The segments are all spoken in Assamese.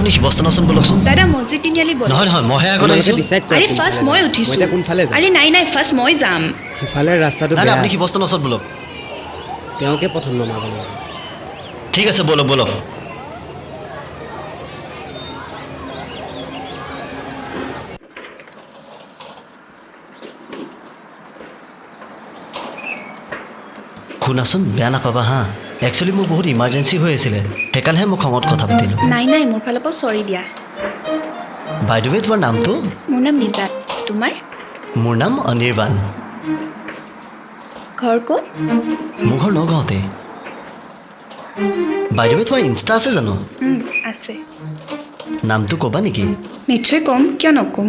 আপুনি শিৱস্থানচোন বলকচোন দাদা মছজিদ তিনিআলি বল নহয় নহয় মইহে আগত আহিছোঁ আৰে ফাৰ্ষ্ট মই উঠিছোঁ কোনফালে যাম আৰে নাই ফাৰ্ষ্ট মই যাম সিফালে ৰাস্তাটো নাই নাই বেয়া আপুনি আছে। শিৱস্থানচত বলক তেওঁকে প্ৰথম নমাব লাগিব ঠিক আছে বলক বলক শুনাচোন বেয়া নাপাবা হা একচুৱেলি মোৰ বহুত ইমাৰ্জেঞ্চি হৈ আছিলে সেইকাৰণেহে মই খঙত কথা পাতিলোঁ নাই মোৰ ফালৰ পৰা চৰি দিয়া বাইদেউ তোমাৰ নামটো মোৰ নাম নিজাত তোমাৰ মোৰ নাম অনিৰ্বাণ ঘৰ ক'ত মোৰ ঘৰ নগাঁৱতে বাইদেউ তোমাৰ ইনষ্টা আছে জানো আছে নামটো ক'বা নেকি নিশ্চয় ক'ম কিয় নক'ম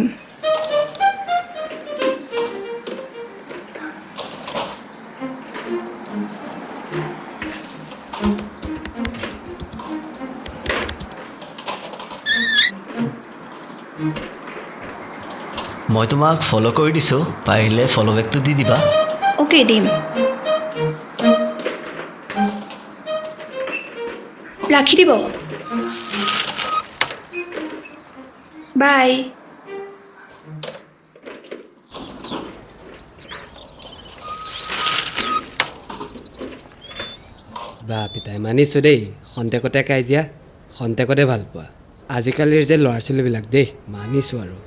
মই তোমাক ফ'ল' কৰি দিছোঁ পাৰিলে ফ'ল' বেকটো দি দিবা অ'কে দিম ৰাখি দিব বাই বা পিতাই মানিছোঁ দেই খন্তেকতে কাজিয়া খন্তেকতে ভাল পোৱা আজিকালিৰ যে ল'ৰা ছোৱালীবিলাক দেই মানিছোঁ আৰু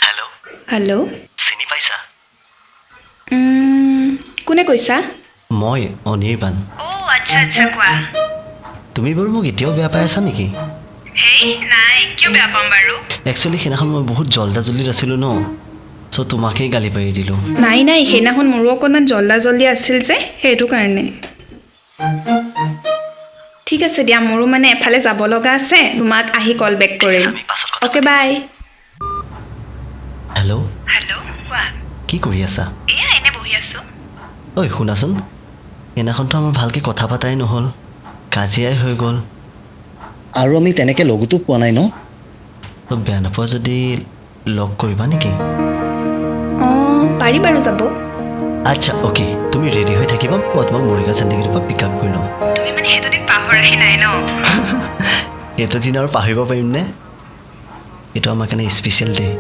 হেল্ল' হেল্ল' চিনি পাইছা কোনে কৈছা মই অনিৰ্বাণ অ' আচ্ছা কোৱা তুমি বাৰু মোক এতিয়াও বেয়া পাই আছা নেকি হেই নাই কিয় বেয়া পাম বাৰু একচুৱেলি সেইদিনাখন মই বহুত জল্দিত আছিলোঁ ন চ' তোমাকেই গালি পাৰি দিলোঁ নাই সেইদিনাখন মোৰো অকণমান জল্দি আছিল যে সেইটো কাৰণে ঠিক আছে দিয়া মোৰো মানে এফালে যাব লগা আছে তোমাক আহি কল বেক কৰিম অ'কে বাই হেল্ল' হেল্ল' কোৱা কি কৰি আছা এয়া এনে বহি আছোঁ ঐ শুনাচোন সেইদিনাখনতো আমাৰ ভালকৈ কথা পাতাই নহ'ল কাজিয়াই হৈ গ'ল আৰু আমি তেনেকৈ লগতো পোৱা নাই ন ত' বেয়া নোপোৱা যদি লগ কৰিবা নেকি অঁ পাৰি বাৰু যাব আচ্ছা অ'কে তুমি ৰেডি হৈ থাকিবা মই তোমাক মৰিগাঁও চেণ্টিগেটৰ পৰা পিক আপ কৰি ল'ম তুমি মানে সেইটো দিন পাহৰাই নাই ন সেইটো দিন আৰু পাহৰিব পাৰিমনে এইটো আমাৰ কাৰণে স্পেচিয়েল ডে'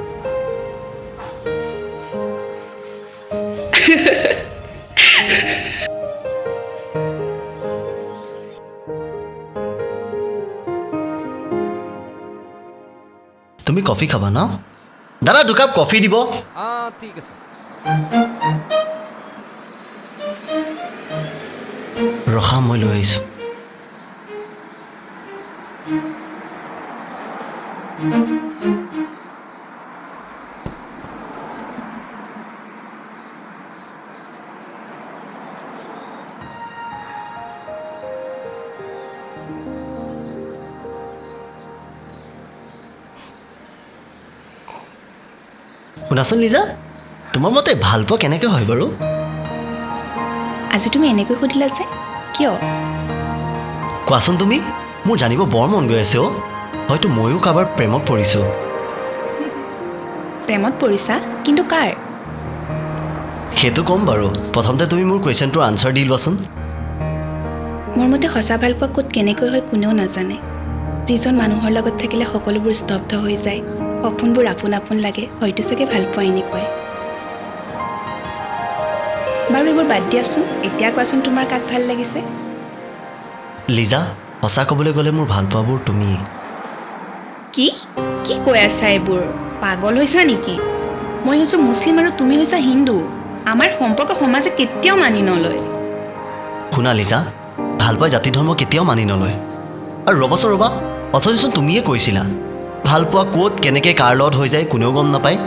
তুমি কফি খাবা ন দাদা দুকাপ কফি দিব অঁ ঠিক আছে ৰখা মই লৈ আহিছোঁ শুনাচোন লিজা তোমাৰ মতে ভাল পোৱা কেনেকৈ হয় বাৰু আজি তুমি এনেকৈ সুধিলা যে কিয় কোৱাচোন তুমি মোৰ জানিব বৰ মন গৈ আছে অ' হয়তো ময়ো কাৰোবাৰ প্ৰেমত পৰিছোঁ প্ৰেমত পৰিছা কিন্তু কাৰ সেইটো ক'ম বাৰু প্ৰথমতে তুমি মোৰ কুৱেশ্যনটোৰ আনচাৰ দি লোৱাচোন মোৰ মতে সঁচা ভাল পোৱা ক'ত কেনেকৈ হয় কোনেও নাজানে যিজন মানুহৰ লগত থাকিলে সকলোবোৰ স্তব্ধ হৈ যায় সপোনবোৰ আপোন লাগে হয়তো চাগে ভাল পোৱা এনেকুৱাই বাৰু এইবোৰ বাদ দিয়াচোন এতিয়া কোৱাচোন তোমাৰ কাক ভাল লাগিছে লিজা সঁচা ক'বলৈ গ'লে মোৰ ভাল পোৱাবোৰ তুমিয়ে কি কি কৈ আছা এইবোৰ পাগল হৈছা নেকি মই হৈছোঁ মুছলিম আৰু তুমি হৈছা হিন্দু আমাৰ সম্পৰ্ক সমাজে কেতিয়াও মানি নলয় শুনা লিজা ভাল পোৱা জাতি ধৰ্ম কেতিয়াও মানি নলয় আৰু ৰ'বচোন ৰ'বা অথচোন তুমিয়ে কৈছিলা ভাল পোৱা ক'ত কেনেকৈ কাৰ লগত হৈ যায় কোনেও গম নাপায়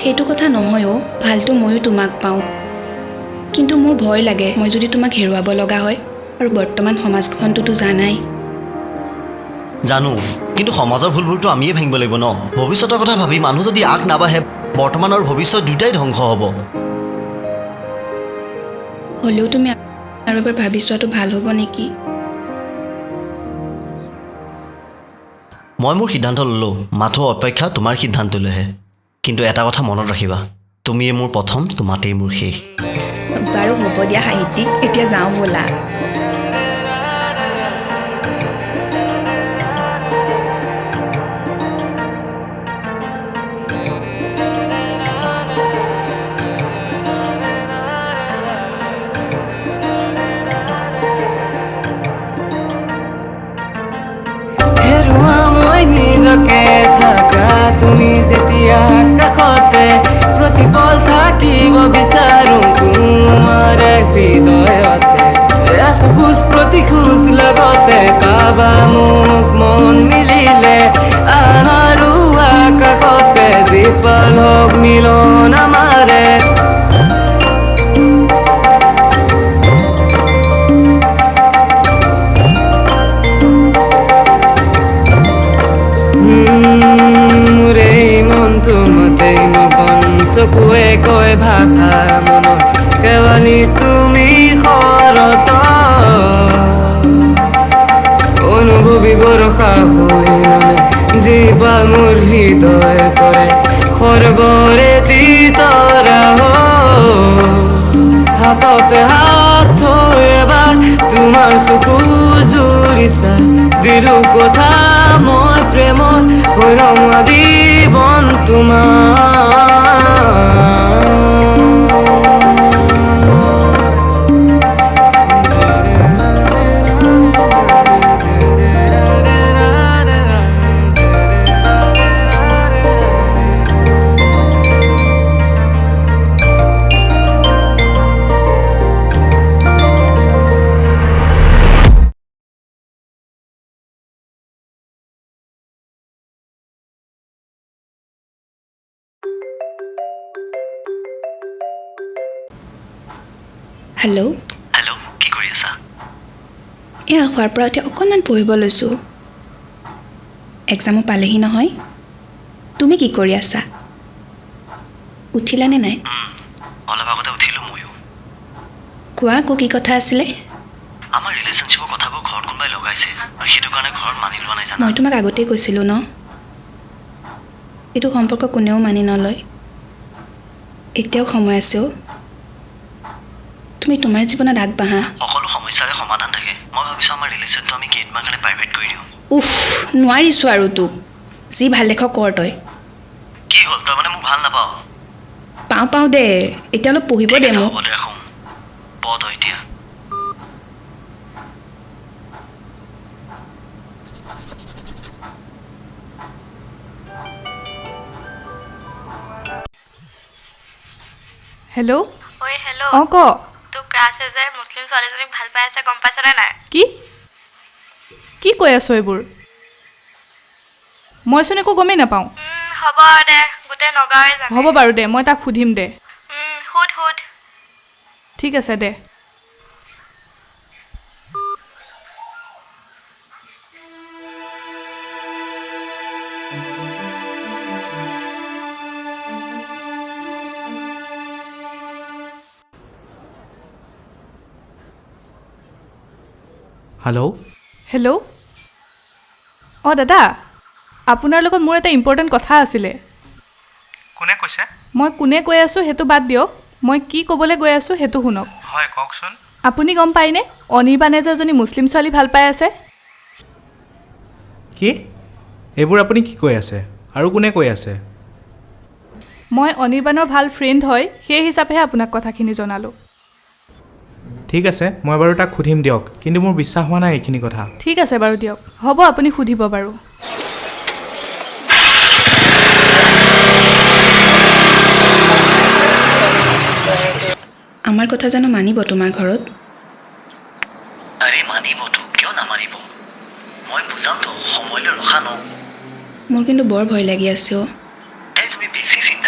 সেইটো কথা নহয় অ', ভালটো ময়ো তোমাক পাওঁ, কিন্তু মোৰ ভয় লাগে মই যদি তোমাক হেৰুৱাব লগা হয়, আৰু বৰ্তমান সমাজখনটোতো জানাই। জানো, কিন্তু সমাজৰ ভুলবোৰতো আমিয়ে ভাঙিব লাগিব ন। ভৱিষ্যতৰ কথা ভাবি মানুহ যদি আগ নাবাঢ়ে, বৰ্তমান আৰু ভৱিষ্যত দুয়োটাই ধ্বংস হ'ব। হ'লেও তুমি আৰু এবাৰ ভাবি চোৱাটো ভাল হ'ব নেকি? মই মোৰ সিদ্ধান্ত ল'লোঁ, মাথো অপেক্ষা তোমাৰ সিদ্ধান্তলৈহে। কিন্তু এটা কথা মনত ৰাখিবা, তুমিয়েই মোৰ প্ৰথম, তোমাতেই মোৰ শেষ। বাৰু হ'ব দিয়া সাহিত্যিক, এতিয়া যাওঁ ব'লা। হেৰুৱা মই নিজকে থাকা তুমি যেতিয়া কাষতে প্ৰতিপল থাকিব বিচাৰোঁ তোমাৰ হৃদয়তে আছো খোজ প্ৰতি খোজ লগতে পাবা মোক মন মিলিলে আন আৰু আকাশতে জীপাল হওক মিলন আমাৰে তোমাতেই মগন চকুৱে কয় ভাষা মনৰ কেৱালি তুমি শৰত অনুভৱী বৰষা হৈ নামে জীৱা মোৰ হৃদয় কৰে সৰ্গৰে তিতৰা হাততে হাত থৈ এবাৰ তোমাৰ চকু জুৰিছা দিলো কথা মই প্ৰেমত হৈ ৰঙা জীৱন হেল্ল', হেল্ল', কি কৰি আছা? এয়া খোৱাৰ পৰা উঠি অকণমান পঢ়িব লৈছোঁ। এক্সামো পালেহি নহয়। তুমি কি কৰি আছা? উঠিলানে নাই? অলপ আগতে উঠিলোঁ ময়ো। কোৱা আকৌ কি কথা আছিলে? আমাৰ ৰিলেশ্যনশ্বিপৰ কথাবোৰ ঘৰত কোনোবাই লগাইছে, আৰু সেইটো কাৰণে ঘৰত মানি লোৱা নাই জানা। মই তোমাক আগতেই কৈছিলোঁ ন, এইটো সম্পৰ্ক কোনেও মানি নলয়। এতিয়াও সময় আছে অ', তুমি তোমাৰ জীৱনত আগবাঢ়া। সকলো সমস্যাৰে সমাধান থাকে। মই ভাবিছোঁ আমাৰ ৰিলেশ্যনটো আমি কেইদিনমান কাৰণে প্ৰাইভেট কৰি দিওঁ। উফ, নোৱাৰিছোঁ আৰু তোক। যি ভাল দেখ কৰ তই। কি হ'ল, তই মানে মোক ভাল নাপাওঁ? পাওঁ দে, এতিয়া অলপ পঢ়িব দে মোক। হ'ব দে, ৰাখোঁ। তই এতিয়া হেল্ল'। ঐ হেল্ল'। অঁ ক। তোৰ ক্ৰাছে যে মুছলিম ছোৱালীজনীক ভাল পাই আছে, গম পাইছনে নাই? কি কৈ আছ এইবোৰ? মইচোন একো গমেই নাপাওঁ। হ'ব দে, গোটেই নগাঁৱে জানে। হ'ব বাৰু দে, মই তাক সুধিম দে। সুধ। ঠিক আছে দে। হেল্ল'। হেল্ল'। অঁ দাদা, আপোনাৰ লগত মোৰ এটা ইম্পৰ্টেণ্ট কথা আছিলে। কোনে কৈছে? মই কোনে কৈ আছোঁ সেইটো বাদ দিয়ক, মই কি ক'বলৈ গৈ আছোঁ সেইটো শুনক। হয় কওকচোন। আপুনি গম পায়নে অনিৰ্বাণে যে এজনী মুছলিম ছোৱালী ভাল পাই আছে? কি? এইবোৰ আপুনি কি কৈ আছে? আৰু কোনে কৈ আছে? মই অনিৰ্বাণৰ ভাল ফ্ৰেণ্ড হয়, সেই হিচাপেহে আপোনাক কথাখিনি জনালোঁ। ঠিক আছে, মই বাৰু তাক সুধিম দিয়ক, কিন্তু মোৰ বিশ্বাস হোৱা নাই এইখিনি কথা। ঠিক আছে বাৰু দিয়ক, হ'ব আপুনি সুধিব বাৰু। আমাৰ কথা জানো মানিব তোমাৰ ঘৰত? আৰে মানিবতো, কিয় নামানিব? মই বুজাওঁতো, সময়লৈ ৰখা ন। মোৰ কিন্তু বৰ ভয় লাগি আছে অ'। তুমি বেছি চিন্তা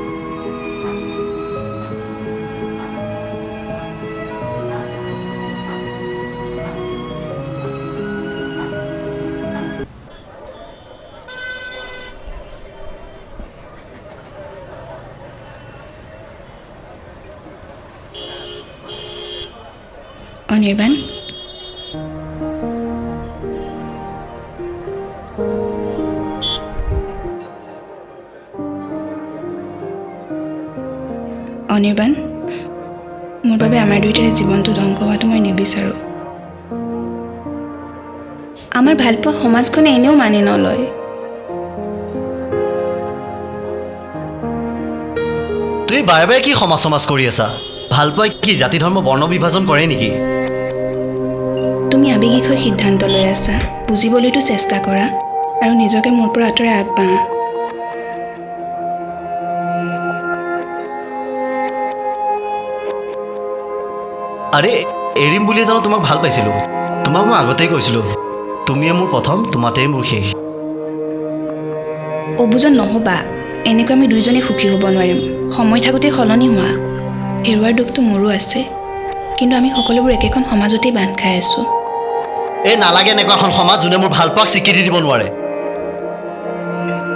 অনিৰ্বাণ, অনিৰ্বাণ, মোৰ বাবে আমাৰ দুয়োটাৰে জীৱনটো ধ্বংস হোৱাটো মই নিবিচাৰোঁ। আমাৰ ভালপোৱা সমাজখনে এনেও মানি নলয়। তুমি বাৰে বাৰে কি সমাজ সমাজ কৰি আছা? ভাল পাই কি জাতি ধৰ্ম বৰ্ণ বিভাজন কৰে নেকি? তুমি আৱেগিক হৈ সিদ্ধান্ত লৈ আছা, বুজিবলৈতো চেষ্টা কৰা আৰু নিজকে মোৰ পৰা আঁতৰাই আগবাঢ়া। আৰে এৰিম বুলিয়ে জানো তোমাক ভাল পাইছিলোঁ। তোমাক মই আগতেই কৈছিলোঁ, তুমিয়ে মোৰ প্ৰথম, তোমাতেই মোৰ শেষ। অবুজন নহ'বা, এনেকৈ আমি দুয়োজনে সুখী হ'ব নোৱাৰিম। সময় থাকোঁতেই সলনি হোৱা। হেৰুৱাৰ দুখটো মোৰো আছে, কিন্তু আমি সকলোবোৰ একেখন সমাজতেই বান্ধ খাই আছোঁ। এই নালাগে এনেকুৱা এখন সমাজ যোনে মোৰ ভাল পোৱাক স্বীকৃতি দিব নোৱাৰে।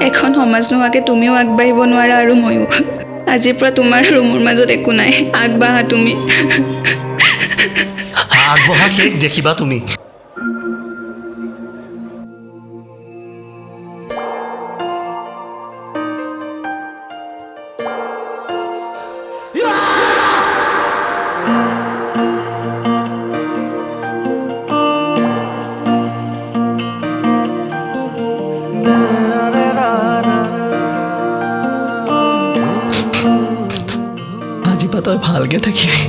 এখন সমাজ নোহোৱাকৈ তুমিও আগবাঢ়িব নোৱাৰা আৰু ময়ো। আজিৰ পৰা তোমাৰ আৰু মোৰ মাজত একো নাই, আগবাঢ়া তুমি। আগবঢ়া শেষ দেখিবা তুমি। আজি পৰা তই ভালকে থাকিবি।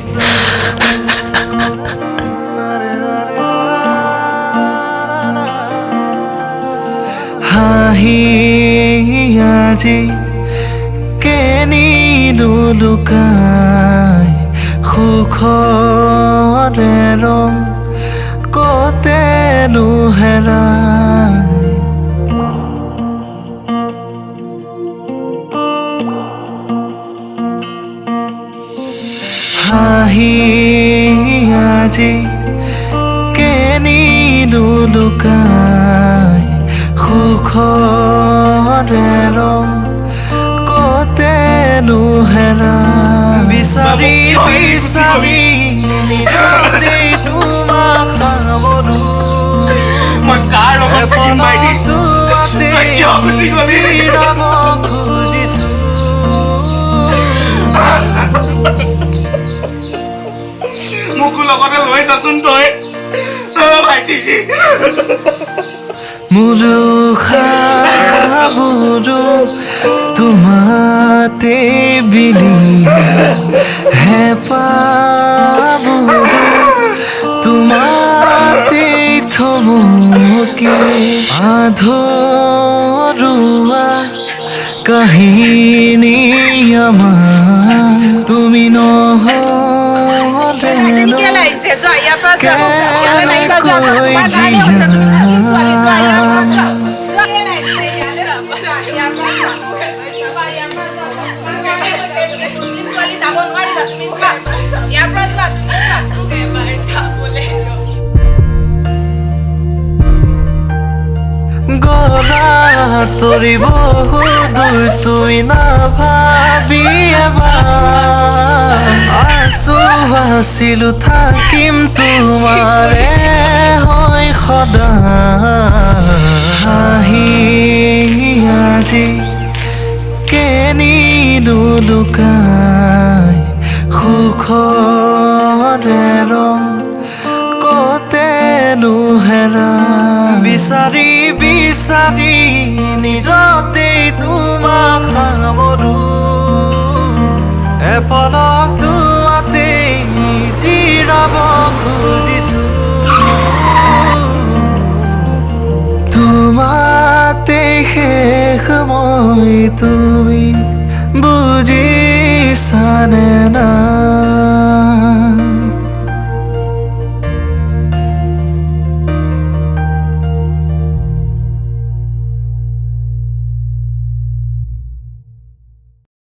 হাঁহি আজি কেনিনো লুকাই সুখৰে ৰং কতেনো হেৰাই। হাঁহি আজি কেনিনো লুকাই সুখৰে ৰং কতেনো হেৰাই। বিচাৰি বিচাৰি নিজতে তোমাক সামৰো তোমাতে জিৰাব খুজিছো। মোকো লগতে লৈ যাচোন তই ভাইটি। মোৰো খাবোৰো তোমাতে বিলিয়া হেঁপাবোৰো তোমাতে থমকি আধৰুৱা কাহিনী আমাৰ তুমি নহ'লে কেনেকৈ জীয়াম। গলা তৰি বহু দূৰ তুই নাভাবি এবাৰ আছো আছিলো থাকিম তোমাৰে হয় সদায়। হাঁহি আজি কেনিনো লুকাই সুখৰে ৰং কতেনো হেৰাই। বিচাৰি বিচাৰি নিজতে তোমাক সামৰো এপলক তোমাতে জিৰাব খুজিছো। তোমাতে শেষ মই তুমি বুজিছানে?